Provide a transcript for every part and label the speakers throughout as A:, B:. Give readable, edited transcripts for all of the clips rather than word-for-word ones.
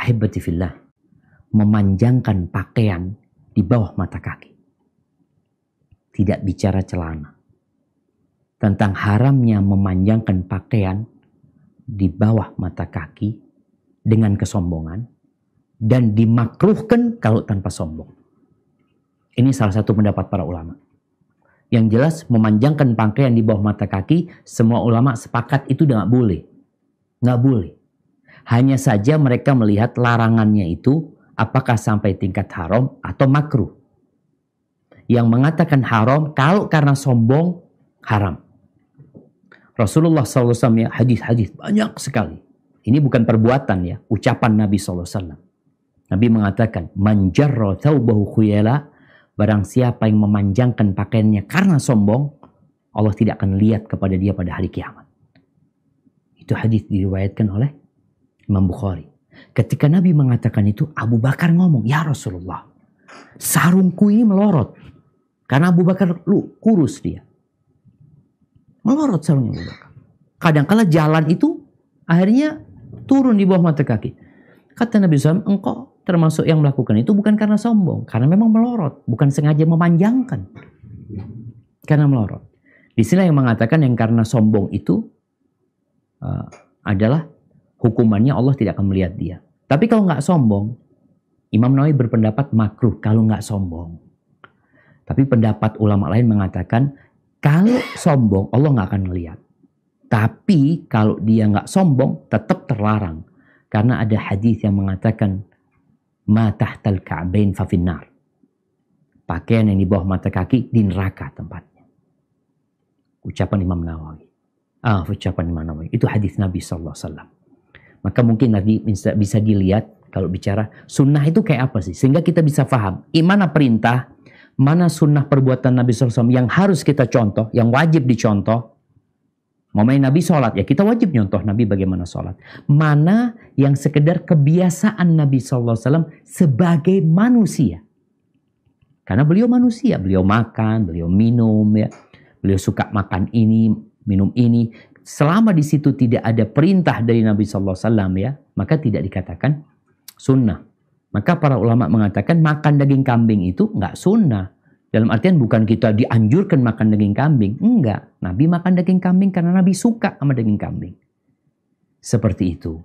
A: Ahibati fillah, memanjangkan pakaian di bawah mata kaki. Tidak bicara celana. Tentang haramnya memanjangkan pakaian di bawah mata kaki dengan kesombongan, dan dimakruhkan kalau tanpa sombong. Ini salah satu pendapat para ulama. Yang jelas memanjangkan pakaian di bawah mata kaki, semua ulama sepakat itu nggak boleh. Nggak boleh. Hanya saja mereka melihat larangannya itu apakah sampai tingkat haram atau makruh. Yang mengatakan haram kalau karena sombong, haram. Rasulullah SAW ya, hadis-hadis banyak sekali. Ini bukan perbuatan ya, ucapan Nabi SAW. Nabi mengatakan, man jarra thawbahu khuyala, barang siapa yang memanjangkan pakaiannya karena sombong, Allah tidak akan lihat kepada dia pada hari kiamat. Itu hadis diriwayatkan oleh Imam Bukhari. Ketika Nabi mengatakan itu, Abu Bakar ngomong, ya Rasulullah, sarungku ini melorot. Karena Abu Bakar kurus dia. Melorot sarungnya Abu Bakar. Kadang-kala jalan itu akhirnya turun di bawah mata kaki. Kata Nabi SAW, engkau termasuk yang melakukan itu bukan karena sombong. Karena memang melorot. Bukan sengaja memanjangkan. Karena melorot. Di sini yang mengatakan yang karena sombong itu adalah hukumannya Allah tidak akan melihat dia. Tapi kalau nggak sombong, Imam Nawawi berpendapat makruh kalau nggak sombong. Tapi pendapat ulama lain mengatakan kalau sombong Allah nggak akan melihat. Tapi kalau dia nggak sombong tetap terlarang. Karena ada hadis yang mengatakan ma tahtal ka'bain fa finnar. Pakaian yang di bawah mata kaki di neraka tempatnya. Ucapan Imam Nawawi. Ucapan Imam Nawawi. Itu hadis Nabi SAW. Maka mungkin nanti bisa dilihat kalau bicara sunnah itu kayak apa sih. Sehingga kita bisa paham. Mana perintah, mana sunnah perbuatan Nabi SAW yang harus kita contoh, yang wajib dicontoh. Momennya Nabi sholat, ya kita wajib nyontoh Nabi bagaimana sholat. Mana yang sekedar kebiasaan Nabi SAW sebagai manusia. Karena beliau manusia, beliau makan, beliau minum, ya. Beliau suka makan ini, minum ini. Selama di situ tidak ada perintah dari Nabi SAW ya, maka tidak dikatakan sunnah. Maka para ulama mengatakan makan daging kambing itu nggak sunnah. Dalam artian bukan kita dianjurkan makan daging kambing. Enggak. Nabi makan daging kambing karena Nabi suka sama daging kambing. Seperti itu.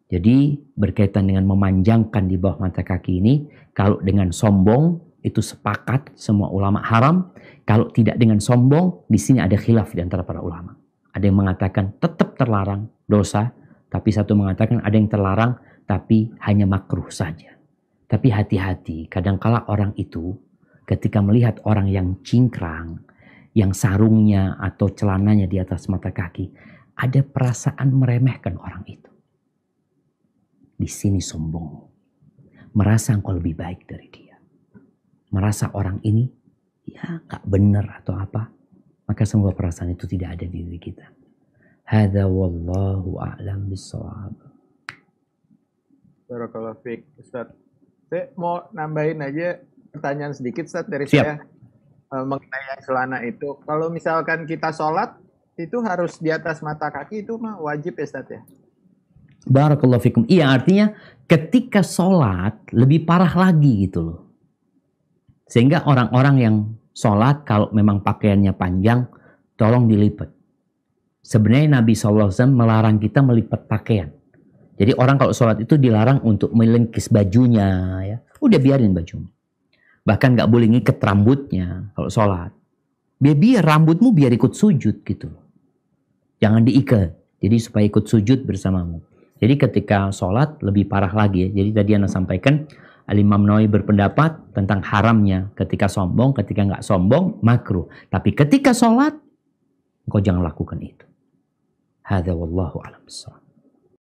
A: Jadi berkaitan dengan memanjangkan di bawah mata kaki ini, kalau dengan sombong itu sepakat semua ulama haram. Kalau tidak dengan sombong, di sini ada khilaf di antara para ulama. Ada yang mengatakan tetap terlarang dosa, tapi satu mengatakan ada yang terlarang tapi hanya makruh saja. Tapi hati-hati, kadangkala orang itu ketika melihat orang yang cingkrang, yang sarungnya atau celananya di atas mata kaki, ada perasaan meremehkan orang itu. Di sini sombong, merasa engkau lebih baik dari dia, merasa orang ini ya gak benar atau apa. Maka semua perasaan itu tidak ada di diri kita. Hadza wallahu a'lam bissawab.
B: Barakallahu fiik, Ustaz. Saya mau nambahin aja pertanyaan sedikit, Ustaz, dari
A: Siap.
B: saya mengenai yang celana itu. Kalau misalkan kita sholat, itu harus di atas mata kaki, itu mah wajib ya, Ustaz ya?
A: Barakallahu fikum. Iya, artinya ketika sholat lebih parah lagi gitu loh. Sehingga orang-orang yang sholat kalau memang pakaiannya panjang, tolong dilipat. Sebenarnya Nabi SAW melarang kita melipat pakaian. Jadi orang kalau sholat itu dilarang untuk melingkis bajunya. Ya. Udah biarin bajunya. Bahkan gak boleh ngikat rambutnya kalau sholat. Biar rambutmu biar ikut sujud gitu. Jangan diikat. Jadi supaya ikut sujud bersamamu. Jadi ketika sholat lebih parah lagi ya. Jadi tadi Anda sampaikan, Al-Imam Nawawi berpendapat tentang haramnya ketika sombong, ketika nggak sombong, makruh. Tapi ketika sholat, engkau jangan lakukan itu. Hadza wallahu a'lam bissawab.